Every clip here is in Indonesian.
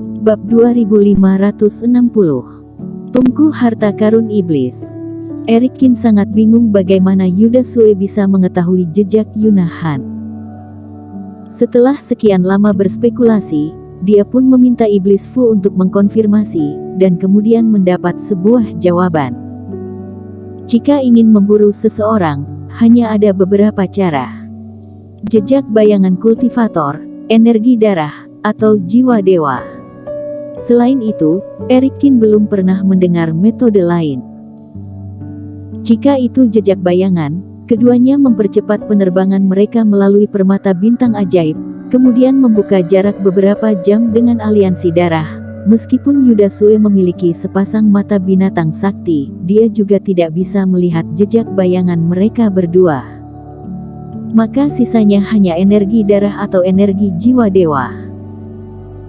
Bab 2560. Tungku harta karun iblis. Erikin sangat bingung bagaimana Yuda Sue bisa mengetahui jejak Yuna Han. Setelah sekian lama berspekulasi, dia pun meminta iblis Fu untuk mengkonfirmasi, dan kemudian mendapat sebuah jawaban. Jika ingin memburu seseorang, hanya ada beberapa cara. Jejak bayangan kultivator, energi darah, atau jiwa dewa. Selain itu, Erikin belum pernah mendengar metode lain. Jika itu jejak bayangan, keduanya mempercepat penerbangan mereka melalui permata bintang ajaib, kemudian membuka jarak beberapa jam dengan aliansi darah. Meskipun Yuda Sue memiliki sepasang mata binatang sakti, dia juga tidak bisa melihat jejak bayangan mereka berdua. Maka sisanya hanya energi darah atau energi jiwa dewa.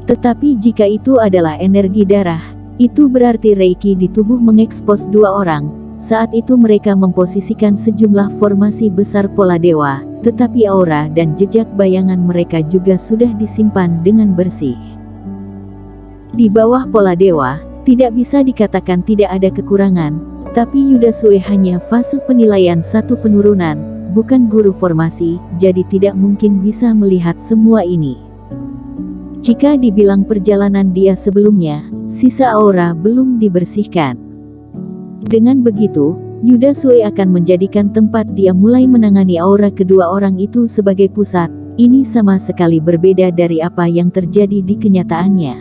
Tetapi jika itu adalah energi darah, itu berarti Reiki di tubuh mengekspos dua orang. Saat itu mereka memposisikan sejumlah formasi besar pola dewa, tetapi aura dan jejak bayangan mereka juga sudah disimpan dengan bersih. Di bawah pola dewa, tidak bisa dikatakan tidak ada kekurangan, tapi Yuda Sue hanya fase penilaian satu penurunan, bukan guru formasi, jadi tidak mungkin bisa melihat semua ini. Jika dibilang perjalanan dia sebelumnya, sisa aura belum dibersihkan. Dengan begitu, Yuda Sue akan menjadikan tempat dia mulai menangani aura kedua orang itu sebagai pusat. Ini sama sekali berbeda dari apa yang terjadi di kenyataannya.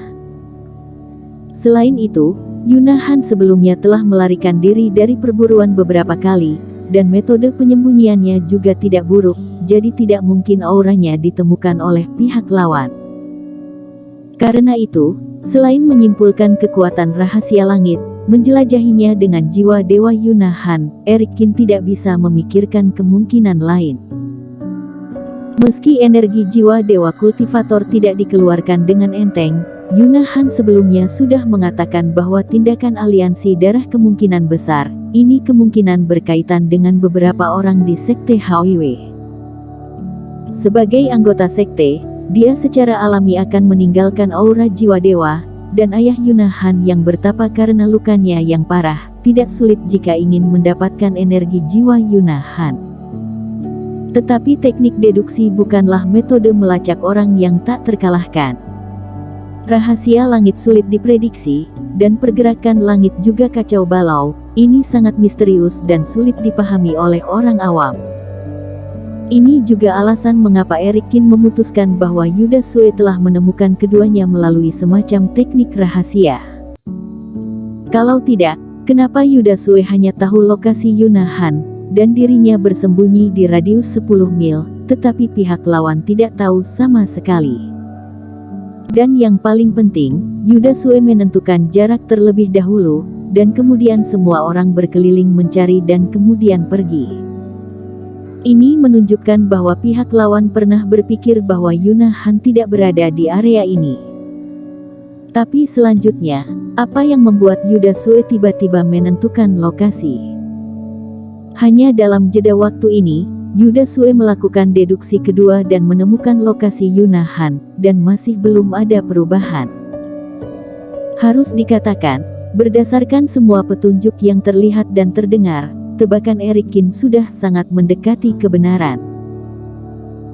Selain itu, Yuna Han sebelumnya telah melarikan diri dari perburuan beberapa kali, dan metode penyembunyiannya juga tidak buruk, jadi tidak mungkin auranya ditemukan oleh pihak lawan. Karena itu, selain menyimpulkan kekuatan rahasia langit, menjelajahinya dengan jiwa dewa Yuna Han, Erikin tidak bisa memikirkan kemungkinan lain. Meski energi jiwa dewa kultivator tidak dikeluarkan dengan enteng, Yuna Han sebelumnya sudah mengatakan bahwa tindakan aliansi darah kemungkinan besar, ini kemungkinan berkaitan dengan beberapa orang di Sekte HWW. Sebagai anggota sekte, dia secara alami akan meninggalkan aura jiwa dewa, dan ayah Yuna Han yang bertapa karena lukanya yang parah, tidak sulit jika ingin mendapatkan energi jiwa Yuna Han. Tetapi teknik deduksi bukanlah metode melacak orang yang tak terkalahkan. Rahasia langit sulit diprediksi, dan pergerakan langit juga kacau balau, ini sangat misterius dan sulit dipahami oleh orang awam. Ini juga alasan mengapa Erikin memutuskan bahwa Yuda Sue telah menemukan keduanya melalui semacam teknik rahasia. Kalau tidak, kenapa Yuda Sue hanya tahu lokasi Yuna Han, dan dirinya bersembunyi di radius 10 mil, tetapi pihak lawan tidak tahu sama sekali. Dan yang paling penting, Yuda Sue menentukan jarak terlebih dahulu, dan kemudian semua orang berkeliling mencari dan kemudian pergi. Ini menunjukkan bahwa pihak lawan pernah berpikir bahwa Yuna Han tidak berada di area ini. Tapi selanjutnya, apa yang membuat Yuda Sue tiba-tiba menentukan lokasi? Hanya dalam jeda waktu ini, Yuda Sue melakukan deduksi kedua dan menemukan lokasi Yuna Han, dan masih belum ada perubahan. Harus dikatakan, berdasarkan semua petunjuk yang terlihat dan terdengar, tebakan Erikin sudah sangat mendekati kebenaran.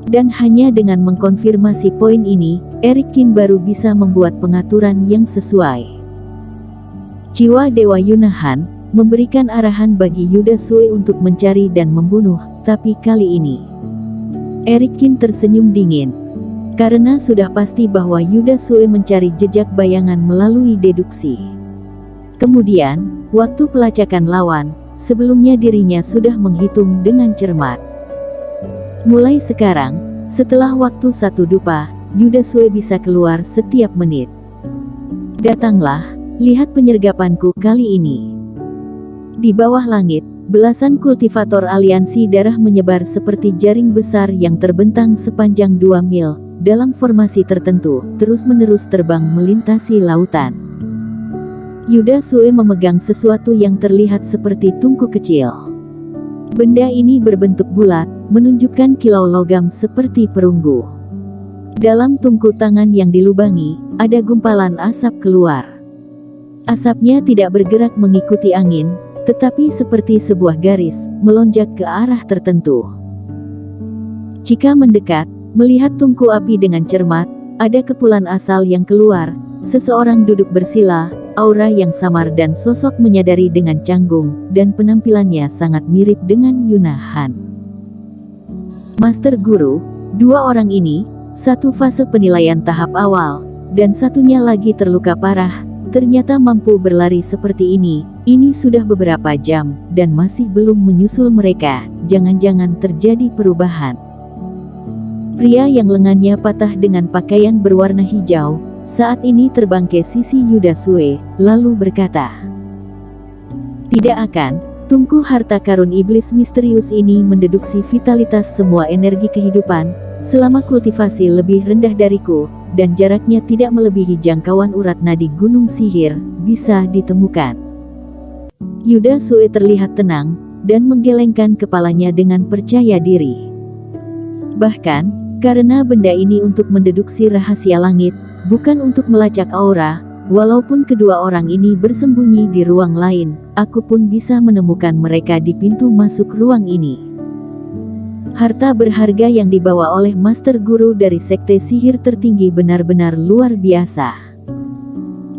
Dan hanya dengan mengkonfirmasi poin ini, Erikin baru bisa membuat pengaturan yang sesuai. Jiwa dewa Yuna Han memberikan arahan bagi Yuda Sue untuk mencari dan membunuh, tapi kali ini Erikin tersenyum dingin. Karena sudah pasti bahwa Yuda Sue mencari jejak bayangan melalui deduksi. Kemudian, waktu pelacakan lawan, sebelumnya dirinya sudah menghitung dengan cermat. Mulai sekarang, setelah waktu satu dupa, Yuda Sue bisa keluar setiap menit. Datanglah, lihat penyergapanku kali ini. Di bawah langit, belasan kultivator aliansi darah menyebar seperti jaring besar yang terbentang sepanjang 2 mil, dalam formasi tertentu, terus-menerus terbang melintasi lautan. Yuda Sue memegang sesuatu yang terlihat seperti tungku kecil. Benda ini berbentuk bulat, menunjukkan kilau logam seperti perunggu. Dalam tungku tangan yang dilubangi, ada gumpalan asap keluar. Asapnya tidak bergerak mengikuti angin, tetapi seperti sebuah garis, melonjak ke arah tertentu. Jika mendekat, melihat tungku api dengan cermat, ada kepulan asal yang keluar, seseorang duduk bersila, aura yang samar dan sosok menyadari dengan canggung, dan penampilannya sangat mirip dengan Yuna Han. Master Guru, dua orang ini, satu fase penilaian tahap awal, dan satunya lagi terluka parah, ternyata mampu berlari seperti ini sudah beberapa jam, dan masih belum menyusul mereka, jangan-jangan terjadi perubahan. Pria yang lengannya patah dengan pakaian berwarna hijau, saat ini terbang ke sisi Yuda Sue, lalu berkata, "Tidak akan, tungku harta karun iblis misterius ini mendeduksi vitalitas semua energi kehidupan, selama kultivasi lebih rendah dariku, dan jaraknya tidak melebihi jangkauan urat nadi gunung sihir, bisa ditemukan." Yuda Sue terlihat tenang, dan menggelengkan kepalanya dengan percaya diri. Bahkan, karena benda ini untuk mendeduksi rahasia langit, bukan untuk melacak aura, walaupun kedua orang ini bersembunyi di ruang lain, aku pun bisa menemukan mereka di pintu masuk ruang ini. Harta berharga yang dibawa oleh Master Guru dari Sekte Sihir tertinggi benar-benar luar biasa.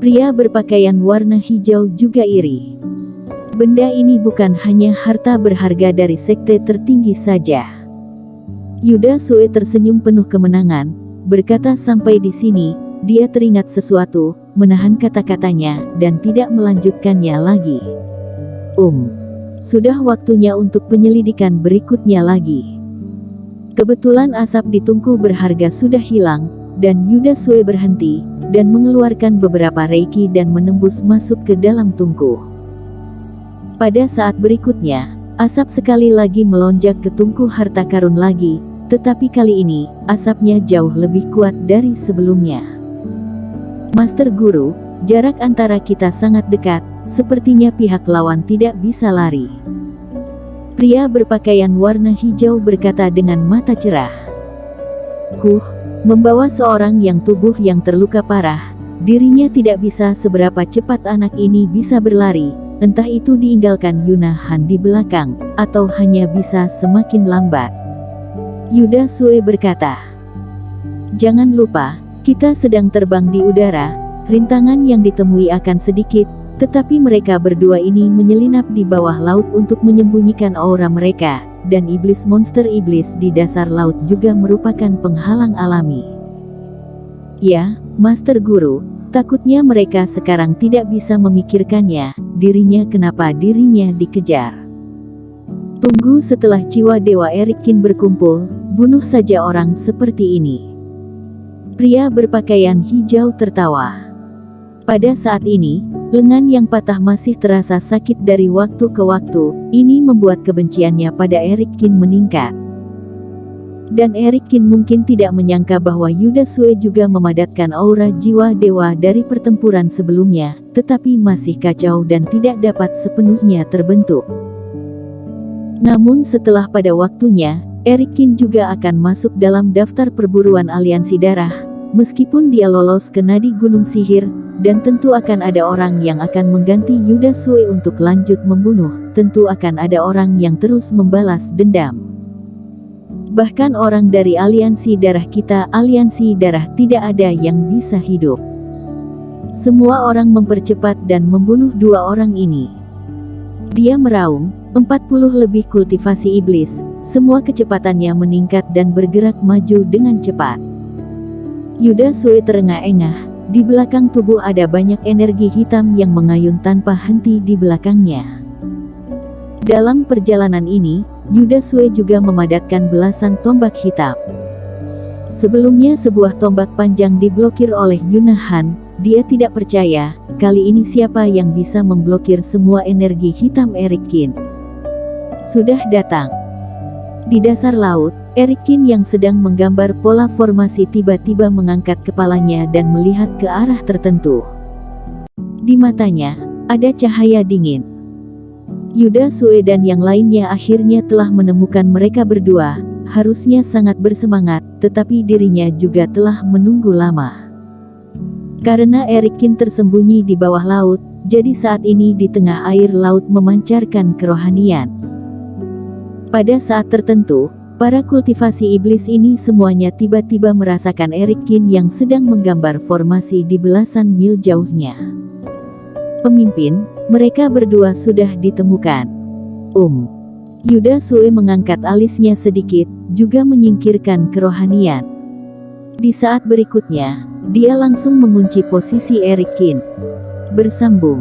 Pria berpakaian warna hijau juga iri. Benda ini bukan hanya harta berharga dari sekte tertinggi saja. Yuda Sue tersenyum penuh kemenangan, berkata sampai di sini, dia teringat sesuatu, menahan kata-katanya, dan tidak melanjutkannya lagi. Sudah waktunya untuk penyelidikan berikutnya lagi. Kebetulan asap di tungku berharga sudah hilang, dan Yuda Sue berhenti, dan mengeluarkan beberapa reiki dan menembus masuk ke dalam tungku. Pada saat berikutnya, asap sekali lagi melonjak ke tungku harta karun lagi, tetapi kali ini, asapnya jauh lebih kuat dari sebelumnya. Master Guru, jarak antara kita sangat dekat, sepertinya pihak lawan tidak bisa lari. Pria berpakaian warna hijau berkata dengan mata cerah. Membawa seorang yang tubuh yang terluka parah, dirinya tidak bisa seberapa cepat anak ini bisa berlari, entah itu diinggalkan Yuna Han di belakang, atau hanya bisa semakin lambat. Yuda Sue berkata, "Jangan lupa, kita sedang terbang di udara, rintangan yang ditemui akan sedikit, tetapi mereka berdua ini menyelinap di bawah laut untuk menyembunyikan aura mereka, dan iblis monster iblis di dasar laut juga merupakan penghalang alami." Ya, Master Guru, takutnya mereka sekarang tidak bisa memikirkannya, kenapa dirinya dikejar. Tunggu setelah jiwa Dewa Erikin berkumpul, bunuh saja orang seperti ini. Pria berpakaian hijau tertawa. Pada saat ini, lengan yang patah masih terasa sakit dari waktu ke waktu, ini membuat kebenciannya pada Erikin meningkat. Dan Erikin mungkin tidak menyangka bahwa Yuda Sue juga memadatkan aura jiwa dewa dari pertempuran sebelumnya, tetapi masih kacau dan tidak dapat sepenuhnya terbentuk. Namun setelah pada waktunya, Erikin juga akan masuk dalam daftar perburuan aliansi darah, meskipun dia lolos ke nadi gunung sihir, dan tentu akan ada orang yang akan mengganti Yuda Sue untuk lanjut membunuh, tentu akan ada orang yang terus membalas dendam. Bahkan orang dari aliansi darah kita, aliansi darah tidak ada yang bisa hidup. Semua orang mempercepat dan membunuh dua orang ini. Dia meraung, 40 lebih kultivasi iblis, semua kecepatannya meningkat dan bergerak maju dengan cepat. Yuda Sue terengah-engah, di belakang tubuh ada banyak energi hitam yang mengayun tanpa henti di belakangnya. Dalam perjalanan ini, Yuda Sue juga memadatkan belasan tombak hitam. Sebelumnya sebuah tombak panjang diblokir oleh Yuna Han, dia tidak percaya, kali ini siapa yang bisa memblokir semua energi hitam Erikin. Sudah datang. Di dasar laut, Erikin yang sedang menggambar pola formasi tiba-tiba mengangkat kepalanya dan melihat ke arah tertentu. Di matanya, ada cahaya dingin. Yuda Sue dan yang lainnya akhirnya telah menemukan mereka berdua, harusnya sangat bersemangat, tetapi dirinya juga telah menunggu lama. Karena Erikin tersembunyi di bawah laut, jadi saat ini di tengah air laut memancarkan kerohanian. Pada saat tertentu, para kultivasi iblis ini semuanya tiba-tiba merasakan Erikin yang sedang menggambar formasi di belasan mil jauhnya. Pemimpin, mereka berdua sudah ditemukan. Yuda Sue mengangkat alisnya sedikit, juga menyingkirkan kerohanian. Di saat berikutnya, dia langsung mengunci posisi Erikin. Bersambung.